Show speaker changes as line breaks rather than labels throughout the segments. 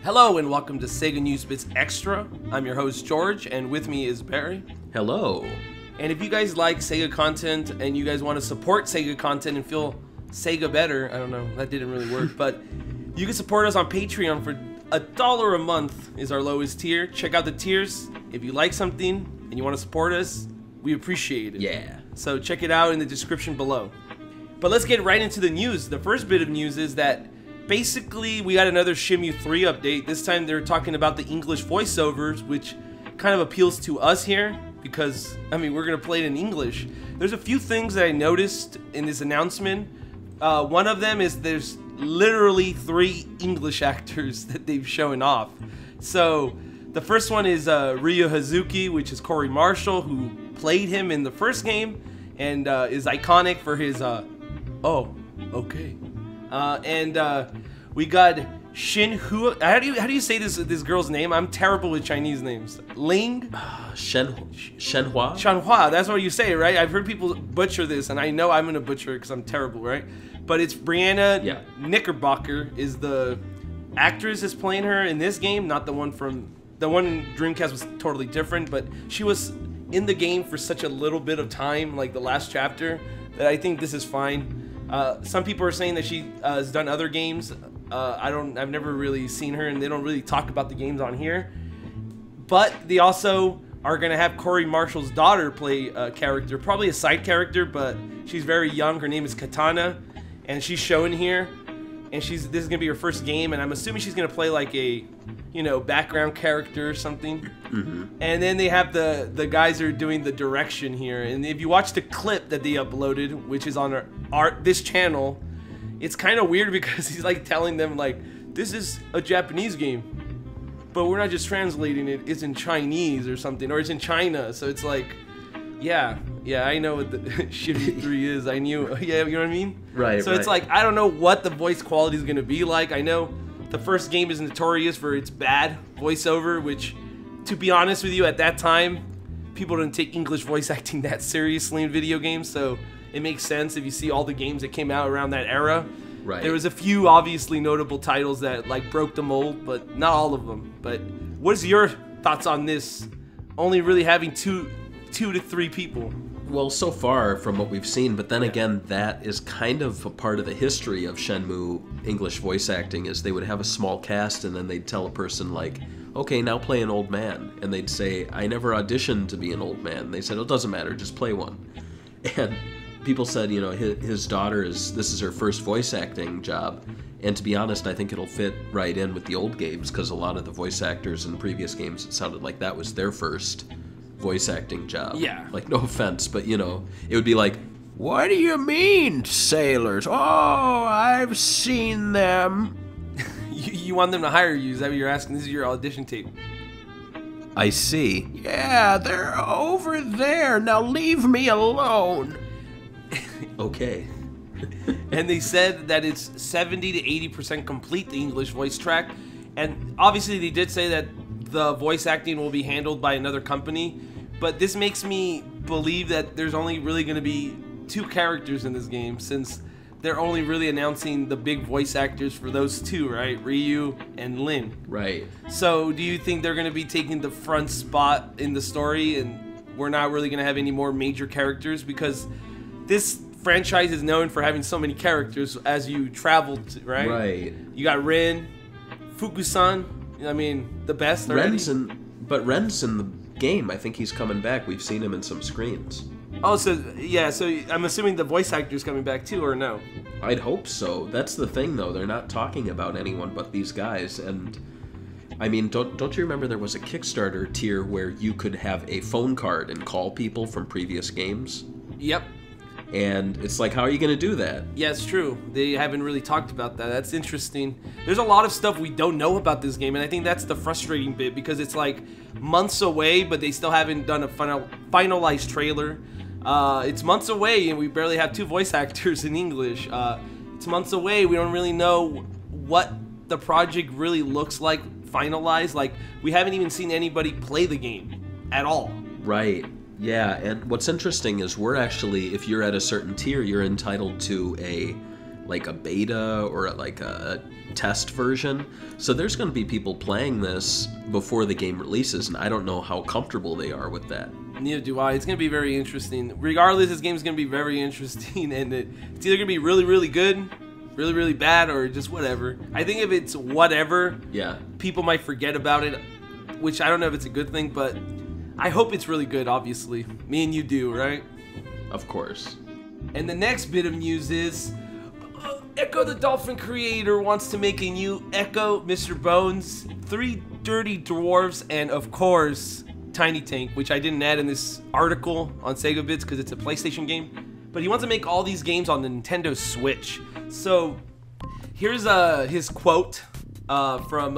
Hello and welcome to SEGA News Bits Extra. I'm your host George, and with me is Barry.
Hello.
And if you guys like SEGA content and you guys want to support SEGA content and feel SEGA better, I don't know, that didn't really work, but you can support us on Patreon for $1 a month is our lowest tier. Check out the tiers. If you like something and you want to support us, we appreciate it.
Yeah.
So check it out in the description below. But let's get right into the news. The first bit of news is that basically we got another Shenmue III update. This time they're talking about the English voiceovers, which kind of appeals to us here because, I mean, we're going to play it in English. There's a few things that I noticed in this announcement. One of them is there's literally 3 English actors that they've shown off. So the first one is Ryu Hazuki, which is Corey Marshall, who played him in the first game and is iconic for his oh, okay. We got Shenhua. How do you say this girl's name? I'm terrible with Chinese names. Ling?
Shenhua?
Shenhua, that's what you say, right? I've heard people butcher this, and I know I'm gonna butcher it because I'm terrible, right? But it's Brianna Knickerbocker is the actress that's playing her in this game, not the one from... The one in Dreamcast was totally different, but she was in the game for such a little bit of time, like the last chapter, that I think this is fine. Some people are saying that she has done other games. I've never really seen her, and they don't really talk about the games on here. But they also are gonna have Corey Marshall's daughter play a character, probably a side character, but she's very young. Her name is Katana, and she's shown here. And this is gonna be her first game, and I'm assuming she's gonna play like a, you know, background character or something. Mm-hmm. And then they have the guys that are doing the direction here. And if you watch the clip that they uploaded, which is on this channel, it's kind of weird because he's like telling them like, this is a Japanese game, but we're not just translating it. It's in Chinese or something, or it's in China. So it's like, yeah, I know what the Shenmue 3 is. I knew, yeah, you know what I mean?
Right.
So it's like, I don't know what the voice quality is gonna be like. I know the first game is notorious for its bad voiceover, which, to be honest with you, at that time, people didn't take English voice acting that seriously in video games, so it makes sense if you see all the games that came out around that era.
Right.
There was a few obviously notable titles that like broke the mold, but not all of them. But what is your thoughts on this? Only really having two to three people.
Well, so far from what we've seen, but then again, that is kind of a part of the history of Shenmue English voice acting, is they would have a small cast and then they'd tell a person like, okay, now play an old man. And they'd say, I never auditioned to be an old man. And they said, oh, it doesn't matter, just play one. And people said, you know, his daughter this is her first voice acting job. And to be honest, I think it'll fit right in with the old games, because a lot of the voice actors in previous games, it sounded like that was their first voice acting job.
Yeah.
Like, no offense, but, you know, it would be like, what do you mean, sailors? Oh, I've seen them.
You want them to hire you, is that what you're asking? This is your audition tape.
I see. Yeah, they're over there. Now leave me alone. Okay.
And they said that it's 70 to 80% complete, the English voice track. And obviously they did say that the voice acting will be handled by another company. But this makes me believe that there's only really going to be 2 characters in this game, since they're only really announcing the big voice actors for those 2, right? Ryu and Lin.
Right.
So do you think they're going to be taking the front spot in the story and we're not really going to have any more major characters? Because this franchise is known for having so many characters as you travel, right?
Right.
You got Rin, Fukusan, I mean, the best already.
Ren's in the game. I think he's coming back. We've seen him in some screens.
Oh, so yeah, so I'm assuming the voice actor's coming back too, or no?
I'd hope so. That's the thing, though. They're not talking about anyone but these guys. And I mean, don't you remember there was a Kickstarter tier where you could have a phone card and call people from previous games?
Yep.
And it's like, how are you going to do that?
Yeah, it's true. They haven't really talked about that. That's interesting. There's a lot of stuff we don't know about this game, and I think that's the frustrating bit, because it's like months away, but they still haven't done a finalized trailer. It's months away, and we barely have 2 voice actors in English. It's months away. We don't really know what the project really looks like finalized. Like, we haven't even seen anybody play the game at all.
Right. Yeah, and what's interesting is we're actually, if you're at a certain tier, you're entitled to a like a beta or like a test version. So there's going to be people playing this before the game releases, and I don't know how comfortable they are with that.
Neither do I. It's going to be very interesting. Regardless, this game is going to be very interesting, and it's either going to be really, really good, really, really bad, or just whatever. I think if it's whatever,
yeah,
people might forget about it, which I don't know if it's a good thing, but I hope it's really good, obviously. Me and you do, right?
Of course.
And the next bit of news is Ecco the Dolphin creator wants to make a new Ecco, Mr. Bones, 3 Dirty Dwarves, and of course, Tiny Tank, which I didn't add in this article on SEGAbits because it's a PlayStation game. But he wants to make all these games on the Nintendo Switch. So here's his quote from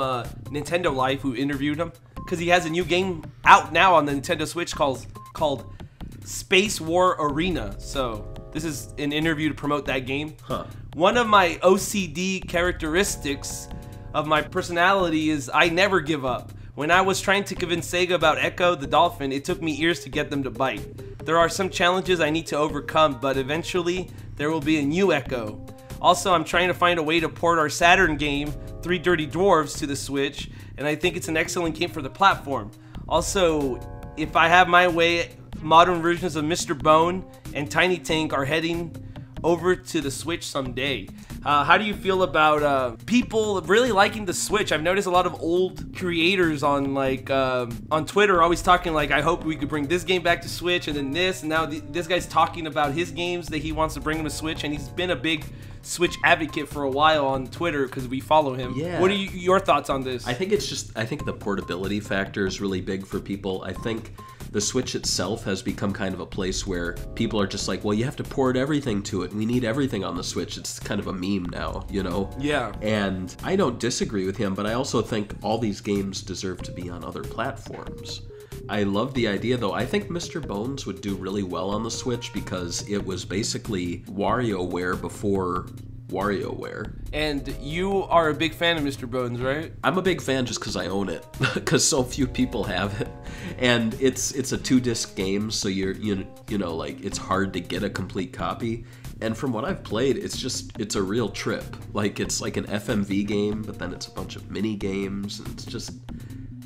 Nintendo Life, who interviewed him, because he has a new game out now on the Nintendo Switch called Space War Arena. So this is an interview to promote that game.
Huh.
One of my OCD characteristics of my personality is I never give up. When I was trying to convince Sega about Ecco the Dolphin, it took me years to get them to bite. There are some challenges I need to overcome, but eventually there will be a new Ecco. Also, I'm trying to find a way to port our Saturn game, 3 Dirty Dwarves, to the Switch, and I think it's an excellent game for the platform. Also, if I have my way, modern versions of Mr. Bone and Tiny Tank are heading over to the Switch someday. How do you feel about people really liking the Switch? I've noticed a lot of old creators on on Twitter always talking like, I hope we could bring this game back to Switch, and then this, and now this guy's talking about his games that he wants to bring to Switch, and he's been a big Switch advocate for a while on Twitter because we follow him.
Yeah.
What are your thoughts on this?
I think the portability factor is really big for people. I think the Switch itself has become kind of a place where people are just like, well, you have to port everything to it. We need everything on the Switch. It's kind of a meme now, you know?
Yeah.
And I don't disagree with him, but I also think all these games deserve to be on other platforms. I love the idea, though. I think Mr. Bones would do really well on the Switch because it was basically WarioWare before WarioWare.
And you are a big fan of Mr. Bones, right?
I'm a big fan just because I own it, because so few people have it, and it's a 2-disc game, so you know like it's hard to get a complete copy. And from what I've played, it's a real trip. Like it's like an FMV game, but then it's a bunch of mini games, and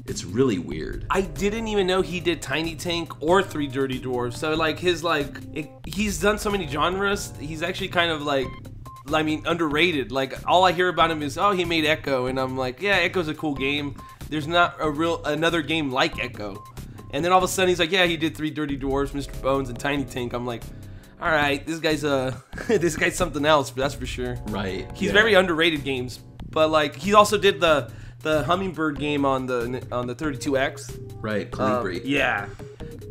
it's really weird. I
didn't even know he did Tiny Tank or 3 Dirty Dwarves. So like he's done so many genres. He's actually kind of underrated. Like all I hear about him is, oh, he made Ecco, and I'm like, yeah, Ecco's a cool game. There's not another game like Ecco. And then all of a sudden he's like, yeah, he did 3 Dirty Dwarves, Mr. Bones, and Tiny Tank. I'm like, all right, this guy's this guy's something else, that's for sure.
Right.
He's very underrated games, but like he also did the Hummingbird game on the 32X.
Right, Calibri.
Yeah,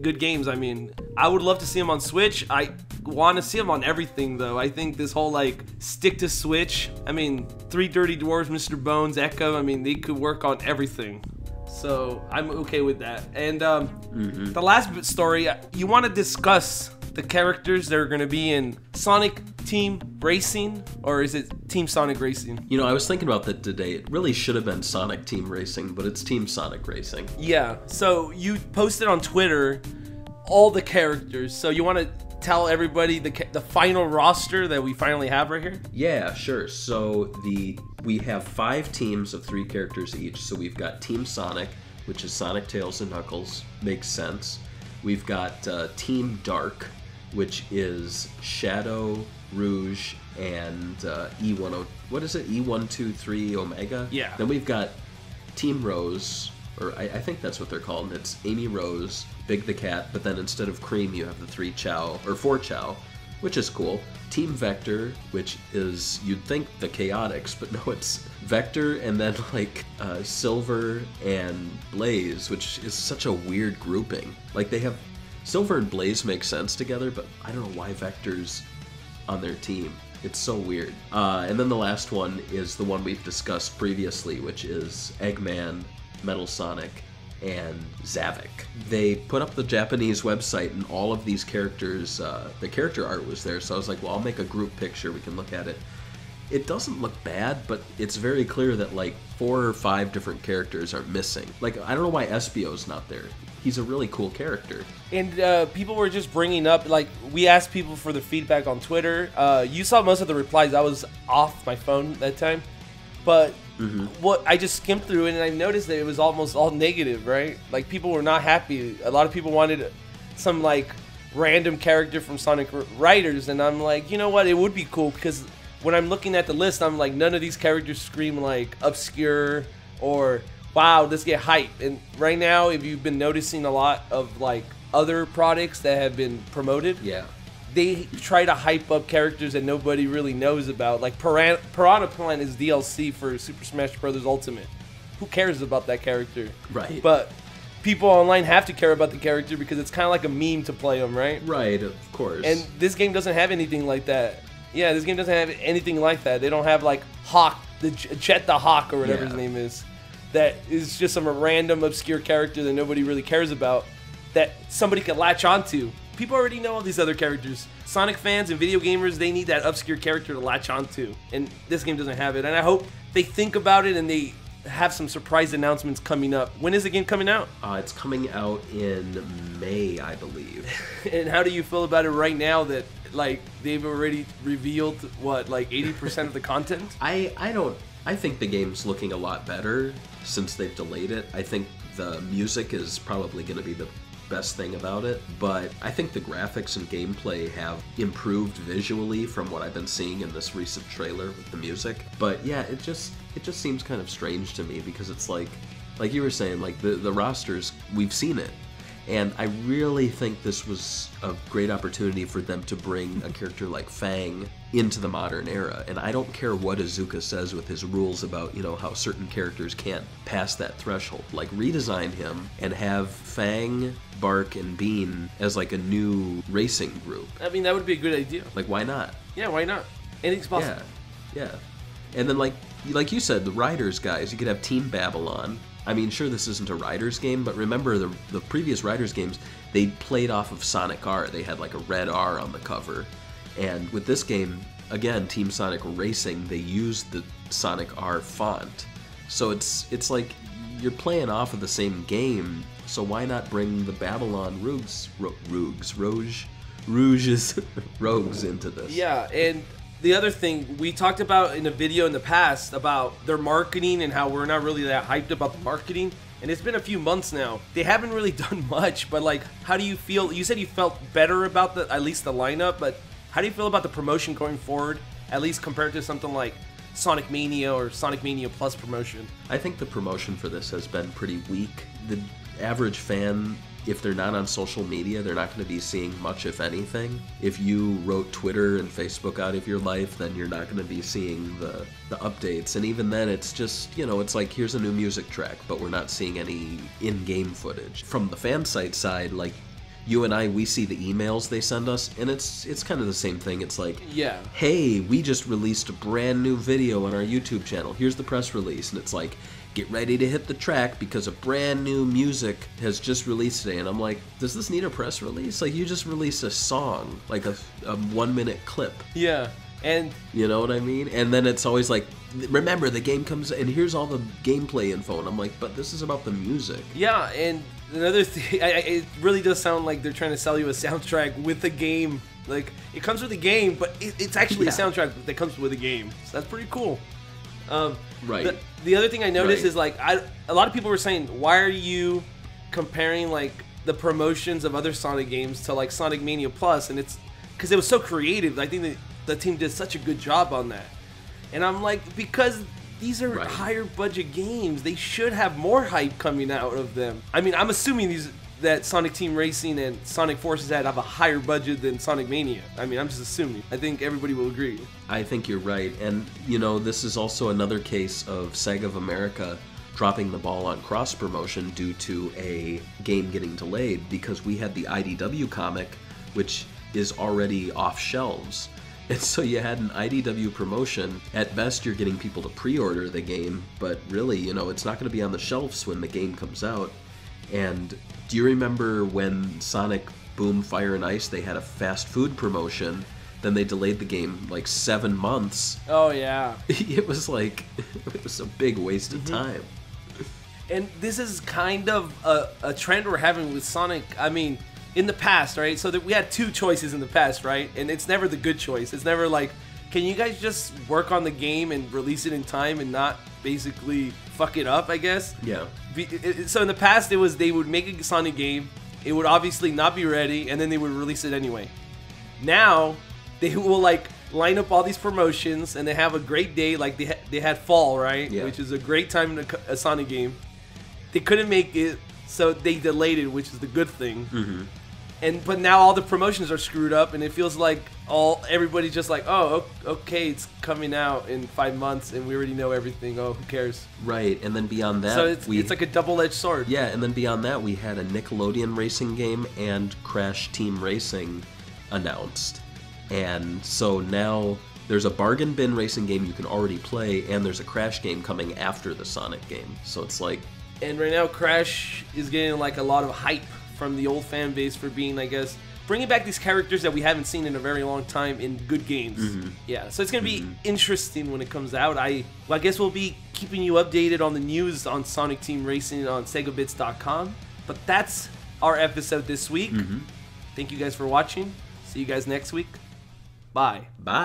good games. I mean, I would love to see him on Switch. I want to see him on everything, though. I think this whole stick to Switch. I mean, 3 Dirty Dwarves, Mr. Bones, Ecco. I mean, they could work on everything. So I'm okay with that. And the last story, you want to discuss the characters that are going to be in Sonic Team Racing, or is it Team Sonic Racing?
You know, I was thinking about that today. It really should have been Sonic Team Racing, but it's Team Sonic Racing.
Yeah, so you posted on Twitter all the characters, so you want to tell everybody the final roster that we finally have right here?
Yeah, sure. So we have 5 teams of 3 characters each. So we've got Team Sonic, which is Sonic, Tails, and Knuckles. Makes sense. We've got Team Dark, which is Shadow, Rouge, and E123 Omega.
Yeah.
Then we've got Team Rose, or I think that's what they're called. It's Amy Rose, Big the Cat, but then instead of Cream, you have the 4 Chow, which is cool. Team Vector, which is, you'd think the Chaotix, but no, it's Vector, and then Silver and Blaze, which is such a weird grouping. Like they have Silver and Blaze make sense together, but I don't know why Vector's on their team. It's so weird. And then the last one is the one we've discussed previously, which is Eggman, Metal Sonic, and Zavik. They put up the Japanese website, and all of these characters, the character art was there, so I was like, well, I'll make a group picture, we can look at it. It doesn't look bad, but it's very clear that 4 or 5 different characters are missing. I don't know why Espio's not there. he's a really cool character.
And people were just bringing up, like, we asked people for their feedback on Twitter. You saw most of the replies. I was off my phone that time. But what I just skimmed through it, and I noticed that it was almost all negative, right? Like, people were not happy. A lot of people wanted some, like, random character from Sonic Riders, and I'm like, you know what? It would be cool, because when I'm looking at the list, I'm like, none of these characters scream, like, obscure or, wow, let's get hype. And right now, if you've been noticing a lot of, like, other products that have been promoted, they try to hype up characters that nobody really knows about. Like Piranha Plant is DLC for Super Smash Bros. Ultimate. Who cares about that character?
Right.
But people online have to care about the character because it's kind of like a meme to play them, right?
Right, of course.
And this game doesn't have anything like that. Yeah, this game doesn't have anything like that. They don't have like Hawk, Jet the Hawk or whatever his name is. That is just some random obscure character that nobody really cares about, that somebody could latch onto. People already know all these other characters. Sonic fans and video gamers, they need that obscure character to latch onto. And this game doesn't have it. And I hope they think about it and they have some surprise announcements coming up. When is the game coming out?
It's coming out in May, I believe.
And how do you feel about it right now that, like, they've already revealed, what, like 80% of the content?
I think the game's looking a lot better since they've delayed it. I think the music is probably going to be the best thing about it, but I think the graphics and gameplay have improved visually from what I've been seeing in this recent trailer with the music. But yeah, it just seems kind of strange to me because it's like you were saying, like the rosters, we've seen it. And I really think this was a great opportunity for them to bring a character like Fang into the modern era. And I don't care what Iizuka says with his rules about, you know, how certain characters can't pass that threshold. Like, redesign him and have Fang, Bark, and Bean as like a new racing group.
I mean, that would be a good idea.
Like, why not?
Yeah, why not? Anything's possible.
Yeah. And then like you said, the Riders guys, you could have Team Babylon. I mean, sure, this isn't a Riders game, but remember the previous Riders games, they played off of Sonic R. They had like a red R on the cover. And with this game, again, Team Sonic Racing, they used the Sonic R font. So it's like you're playing off of the same game, so why not bring the Babylon Rogues into this?
Yeah, and the other thing we talked about in a video in the past about their marketing and how we're not really that hyped about the marketing, and it's been a few months now. They haven't really done much, but like, how do you feel? You said you felt better about at least the lineup, but how do you feel about the promotion going forward, at least compared to something like Sonic Mania or Sonic Mania Plus promotion?
I think the promotion for this has been pretty weak. The average fan, if they're not on social media, they're not going to be seeing much, if anything. If you wrote Twitter and Facebook out of your life, then you're not going to be seeing the updates. And even then, it's just, you know, it's like, here's a new music track, but we're not seeing any in-game footage. From the fan site side, like, you and I, we see the emails they send us, and it's kind of the same thing. It's like,
yeah,
hey, we just released a brand new video on our YouTube channel. Here's the press release. And it's like, get ready to hit the track because a brand new music has just released today. And I'm like, does this need a press release? Like, you just released a song, like a 1-minute clip.
Yeah, and
you know what I mean? And then it's always like, remember, the game comes, and here's all the gameplay info. And I'm like, but this is about the music.
Yeah, and another thing, it really does sound like they're trying to sell you a soundtrack with the game. Like, it comes with the game, but it's actually a soundtrack that comes with the game. So that's pretty cool.
Right.
The other thing I noticed is, like, a lot of people were saying, why are you comparing, like, the promotions of other Sonic games to, like, Sonic Mania Plus? And it's because it was so creative. I think the team did such a good job on that. And I'm like, because these are higher budget games, they should have more hype coming out of them. I mean, I'm assuming that Sonic Team Racing and Sonic Forces have a higher budget than Sonic Mania. I mean, I'm just assuming. I think everybody will agree.
I think you're right. And, you know, this is also another case of SEGA of America dropping the ball on cross-promotion due to a game getting delayed, because we had the IDW comic, which is already off shelves. And so you had an IDW promotion. At best, you're getting people to pre-order the game, but really, you know, it's not going to be on the shelves when the game comes out. And do you remember when Sonic Boom Fire and Ice, they had a fast food promotion, then they delayed the game like 7 months?
Oh, yeah.
It was like, it was a big waste of time.
And this is kind of a trend we're having with Sonic. I mean, in the past, right? So that we had two choices in the past, right? And it's never the good choice. It's never like, can you guys just work on the game and release it in time and not basically fuck it up, I guess?
Yeah.
So in the past, it was they would make a Sonic game. It would obviously not be ready, and then they would release it anyway. Now, they will like line up all these promotions, and they have a great day. Like they had Fall, right?
Yeah.
Which is a great time in a Sonic game. They couldn't make it, so they delayed it, which is the good thing.
Mm-hmm.
But now all the promotions are screwed up, and it feels like everybody's just like, oh, okay, it's coming out in 5 months, and we already know everything. Oh, who cares?
Right, and then beyond that,
so it's like a double-edged sword.
Yeah, and then beyond that, we had a Nickelodeon racing game and Crash Team Racing announced, and so now there's a bargain bin racing game you can already play, and there's a Crash game coming after the Sonic game. So it's like,
and right now Crash is getting like a lot of hype from the old fan base for being, I guess, bringing back these characters that we haven't seen in a very long time in good games.
Mm-hmm.
Yeah, so it's going to be interesting when it comes out. I guess we'll be keeping you updated on the news on Sonic Team Racing on SEGAbits.com. But that's our episode this week. Thank you guys for watching. See you guys next week. Bye.
Bye.